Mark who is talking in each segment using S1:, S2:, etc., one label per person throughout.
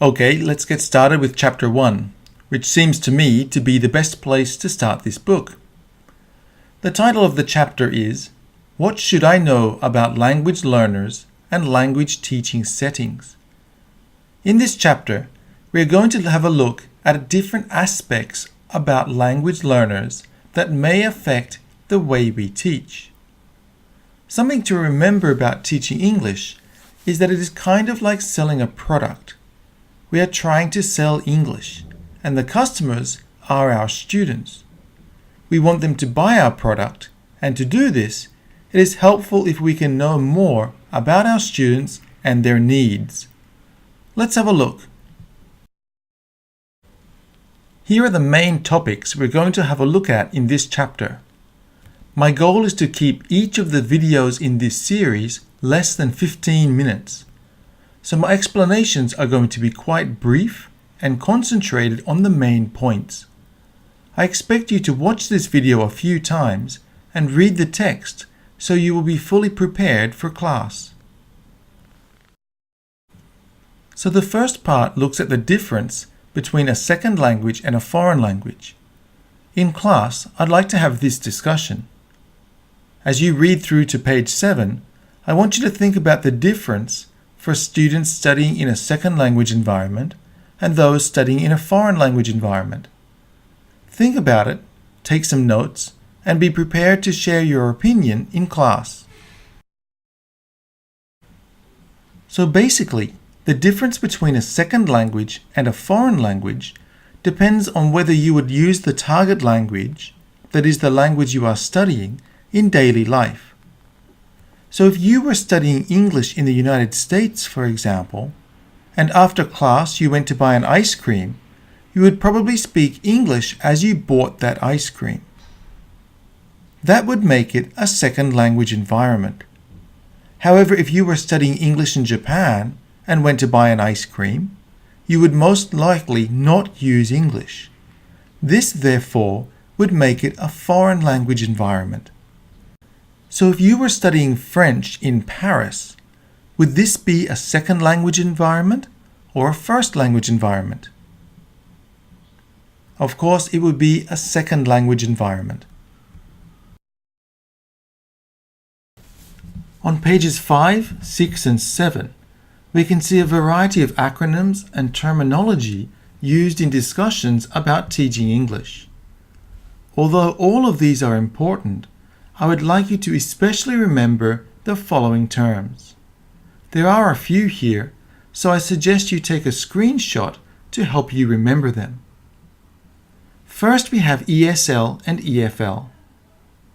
S1: Okay, let's get started with Chapter 1, which seems to me to be the best place to start this book. The title of the chapter is, What Should I Know About Language Learners and Language Teaching Settings? In this chapter, we are going to have a look at different aspects about language learners that may affect the way we teach. Something to remember about teaching English is that it is kind of like selling a product. We are trying to sell English, and the customers are our students. We want them to buy our product, and to do this, it is helpful if we can know more about our students and their needs. Let's have a look. Here are the main topics we're going to have a look at in this chapter. My goal is to keep each of the videos in this series less than 15 minutes. So my explanations are going to be quite brief and concentrated on the main points. I expect you to watch this video a few times and read the text so you will be fully prepared for class. So the first part looks at the difference between a second language and a foreign language. In class, I'd like to have this discussion. As you read through to page 7, I want you to think about the difference for students studying in a second language environment and those studying in a foreign language environment. Think about it, take some notes, and be prepared to share your opinion in class. So basically, the difference between a second language and a foreign language depends on whether you would use the target language, that is the language you are studying, in daily life. So if you were studying English in the United States, for example, and after class you went to buy an ice cream, you would probably speak English as you bought that ice cream. That would make it a second language environment. However, if you were studying English in Japan and went to buy an ice cream, you would most likely not use English. This, therefore, would make it a foreign language environment. So if you were studying French in Paris, would this be a second language environment or a first language environment? Of course, it would be a second language environment. On pages 5, 6, and 7, we can see a variety of acronyms and terminology used in discussions about teaching English. Although all of these are important, I would like you to especially remember the following terms. There are a few here, so I suggest you take a screenshot to help you remember them. First, we have ESL and EFL.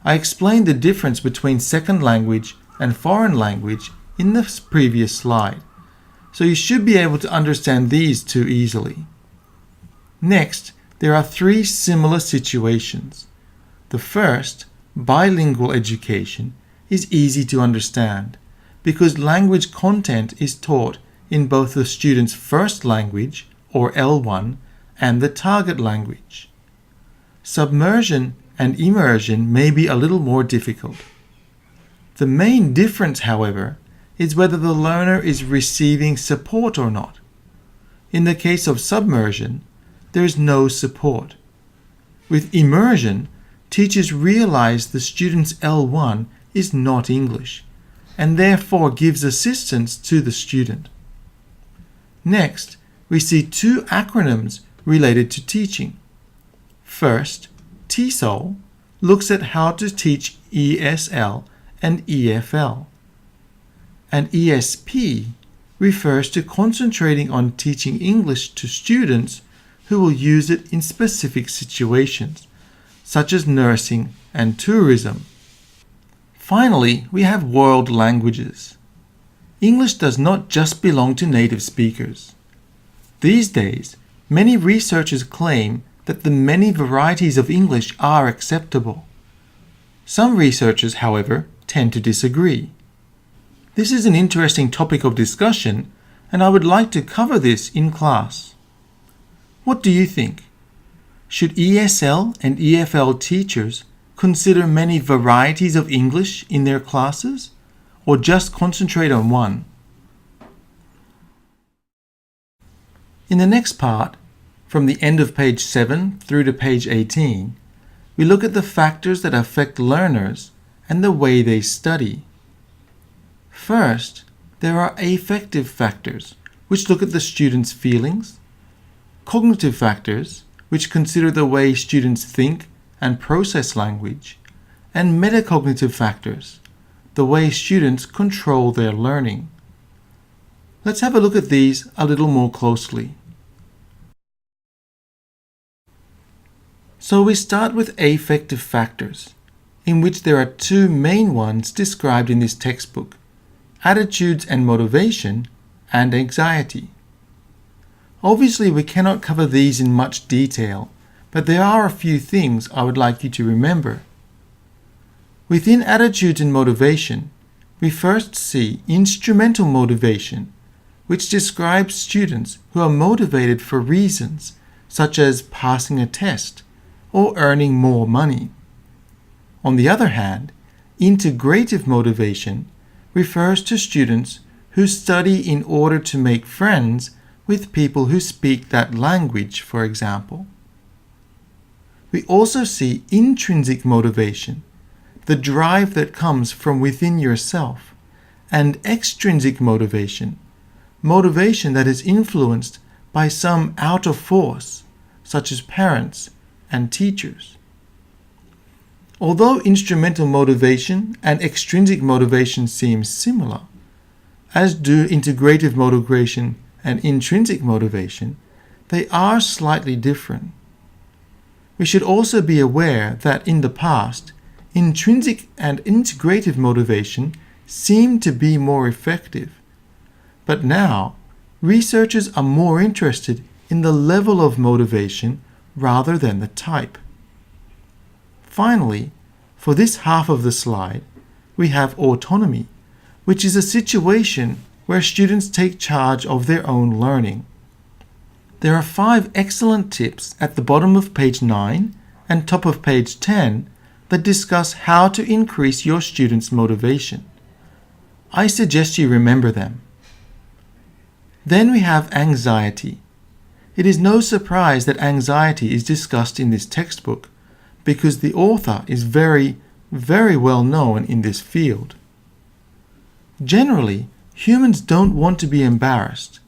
S1: I explained the difference between second language and foreign language in the previous slide, so you should be able to understand these two easily. Next, there are three similar situations. The first, bilingual education, is easy to understand because language content is taught in both the student's first language, or L1, and the target language. Submersion and immersion may be a little more difficult. The main difference, however, is whether the learner is receiving support or not. In the case of submersion, there is no support. With immersion, teachers realize the student's L1 is not English, and therefore gives assistance to the student. Next, we see two acronyms related to teaching. First, TESOL looks at how to teach ESL and EFL. And ESP refers to concentrating on teaching English to students who will use it in specific situations, such as nursing and tourism. Finally, we have world languages. English does not just belong to native speakers. These days, many researchers claim that the many varieties of English are acceptable. Some researchers, however, tend to disagree. This is an interesting topic of discussion, and I would like to cover this in class. What do you think? Should ESL and EFL teachers consider many varieties of English in their classes, or just concentrate on one? In the next part, from the end of page 7 through to page 18, we look at the factors that affect learners and the way they study. First, there are affective factors, which look at the student's feelings, cognitive factors, which consider the way students think and process language, and metacognitive factors, the way students control their learning. Let's have a look at these a little more closely. So we start with affective factors, in which there are two main ones described in this textbook: attitudes and motivation, and anxiety. Obviously, we cannot cover these in much detail, but there are a few things I would like you to remember. Within attitudes and motivation, we first see instrumental motivation, which describes students who are motivated for reasons such as passing a test or earning more money. On the other hand, integrative motivation refers to students who study in order to make friends with people who speak that language, for example. We also see intrinsic motivation, the drive that comes from within yourself, and extrinsic motivation, motivation that is influenced by some outer force, such as parents and teachers. Although instrumental motivation and extrinsic motivation seem similar, as do integrative motivation and intrinsic motivation, they are slightly different. We should also be aware that in the past, intrinsic and integrative motivation seemed to be more effective, but now researchers are more interested in the level of motivation rather than the type. Finally, for this half of the slide, we have autonomy, which is a situation where students take charge of their own learning. There are 5 excellent tips at the bottom of page 9 and top of page 10 that discuss how to increase your students' motivation. I suggest you remember them. Then we have anxiety. It is no surprise that anxiety is discussed in this textbook, because the author is very well known in this field. Generally, humans don't want to be embarrassed,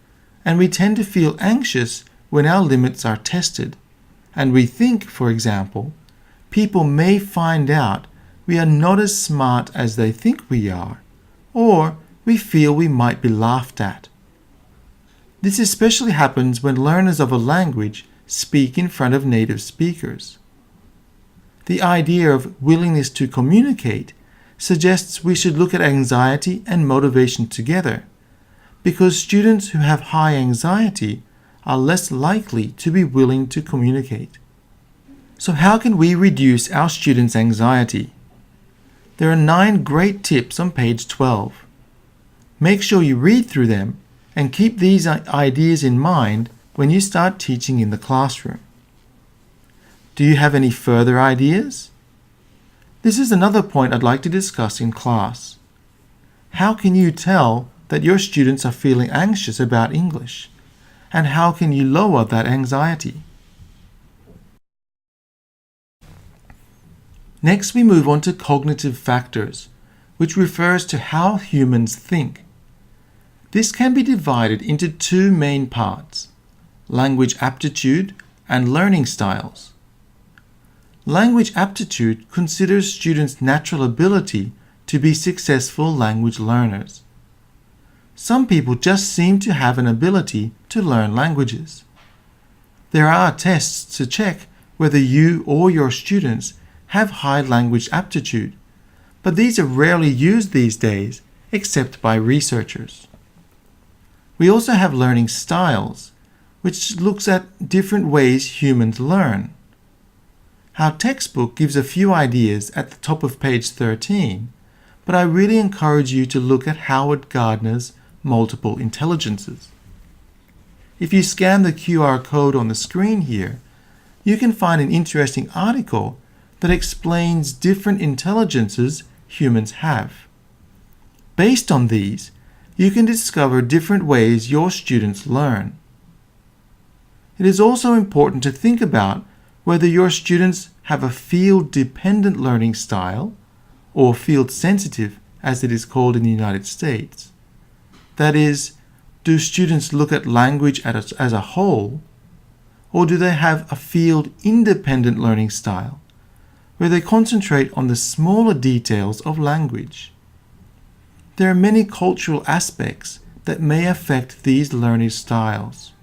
S1: and we tend to feel anxious when our limits are tested, and we think, for example, people may find out we are not as smart as they think we are, or we feel we might be laughed at. This especially happens when learners of a language speak in front of native speakers. The idea of willingness to communicate suggests we should look at anxiety and motivation together, because students who have high anxiety are less likely to be willing to communicate. So how can we reduce our students' anxiety? There are 9 great tips on page 12. Make sure you read through them and keep these ideas in mind when you start teaching in the classroom. Do you have any further ideas? This is another point I'd like to discuss in class. How can you tell that your students are feeling anxious about English? And how can you lower that anxiety? Next, we move on to cognitive factors, which refers to how humans think. This can be divided into 2 main parts: language aptitude and learning styles. Language aptitude considers students' natural ability to be successful language learners. Some people just seem to have an ability to learn languages. There are tests to check whether you or your students have high language aptitude, but these are rarely used these days except by researchers. We also have learning styles, which looks at different ways humans learn. Our textbook gives a few ideas at the top of page 13, but I really encourage you to look at Howard Gardner's multiple intelligences. If you scan the QR code on the screen here, you can find an interesting article that explains different intelligences humans have. Based on these, you can discover different ways your students learn. it is also important to think about whether your students have a field-dependent learning style, or field-sensitive as it is called in the United States. That is, do students look at language as a whole, or do they have a field-independent learning style, where they concentrate on the smaller details of language? There are many cultural aspects that may affect these learning styles.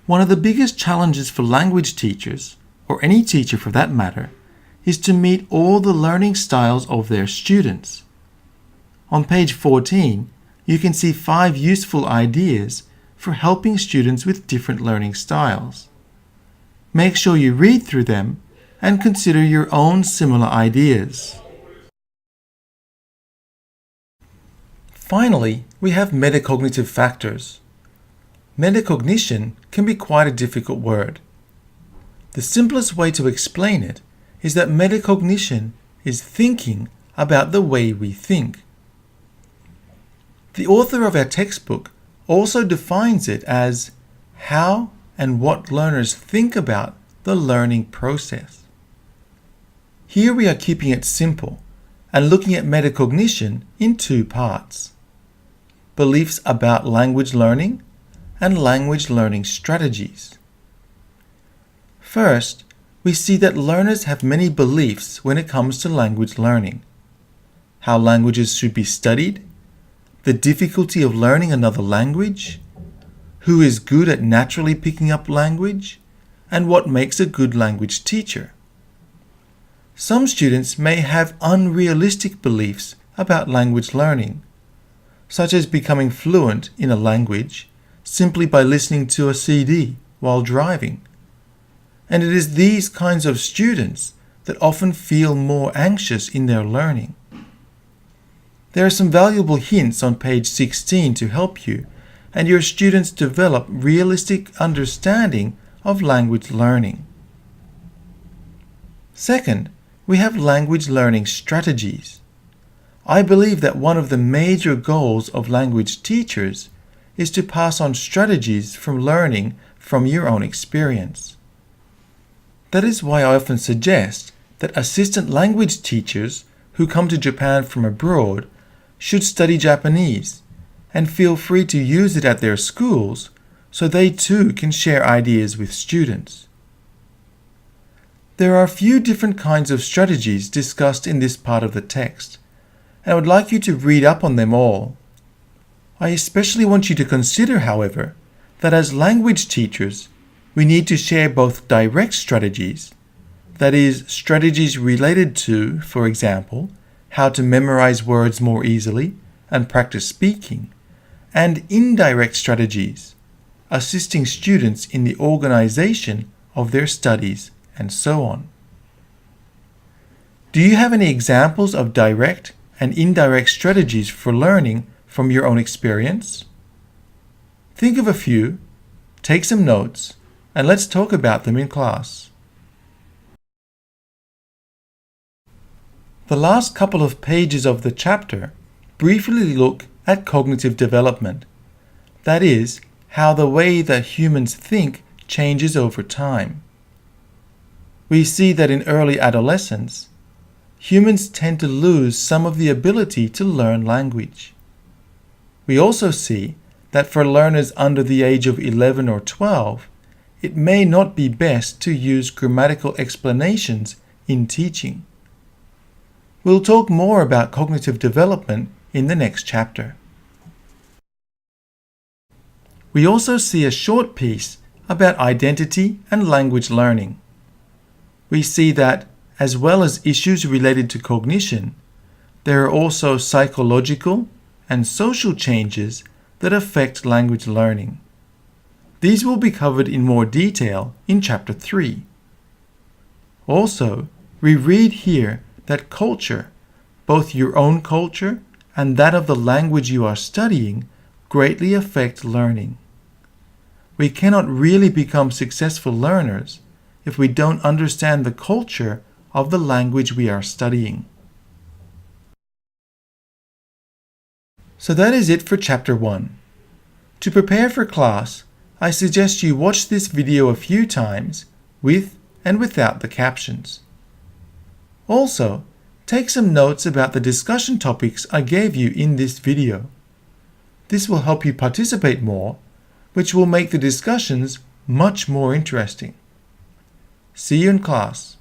S1: One of the biggest challenges for language teachers, or any teacher for that matter, is to meet all the learning styles of their students. On page 14, you can see 5 useful ideas for helping students with different learning styles. Make sure you read through them and consider your own similar ideas. Finally, we have metacognitive factors. Metacognition can be quite a difficult word. The simplest way to explain it is that metacognition is thinking about the way we think. The author of our textbook also defines it as how and what learners think about the learning process. Here we are keeping it simple and looking at metacognition in 2 parts: beliefs about language learning and language learning strategies. First, we see that learners have many beliefs when it comes to language learning: how languages should be studied, the difficulty of learning another language, who is good at naturally picking up language, and what makes a good language teacher. Some students may have unrealistic beliefs about language learning, such as becoming fluent in a language simply by listening to a CD while driving. And it is these kinds of students that often feel more anxious in their learning. There are some valuable hints on page 16 to help you and your students develop realistic understanding of language learning. Second, we have language learning strategies. I believe that one of the major goals of language teachers is to pass on strategies from learning from your own experience. That is why I often suggest that assistant language teachers who come to Japan from abroad should study Japanese and feel free to use it at their schools so they too can share ideas with students. There are a few different kinds of strategies discussed in this part of the text, and I would like you to read up on them all. I especially want you to consider, however, that as language teachers, we need to share both direct strategies, that is, strategies related to, for example, how to memorize words more easily and practice speaking, and indirect strategies, assisting students in the organization of their studies, and so on. Do you have any examples of direct and indirect strategies for learning from your own experience? Think of a few, take some notes, and let's talk about them in class. The last couple of pages of the chapter briefly look at cognitive development. That is, how the way that humans think changes over time. We see that in early adolescence, humans tend to lose some of the ability to learn language. We also see that for learners under the age of 11 or 12, it may not be best to use grammatical explanations in teaching. We'll talk more about cognitive development in the next chapter. We also see a short piece about identity and language learning. We see that, as well as issues related to cognition, there are also psychological and social changes that affect language learning. These will be covered in more detail in Chapter 3. Also, we read here that culture, both your own culture and that of the language you are studying, greatly affect learning. We cannot really become successful learners if we don't understand the culture of the language we are studying. So that is it for Chapter 1. To prepare for class, I suggest you watch this video a few times with and without the captions. Also, take some notes about the discussion topics I gave you in this video. This will help you participate more, which will make the discussions much more interesting. See you in class.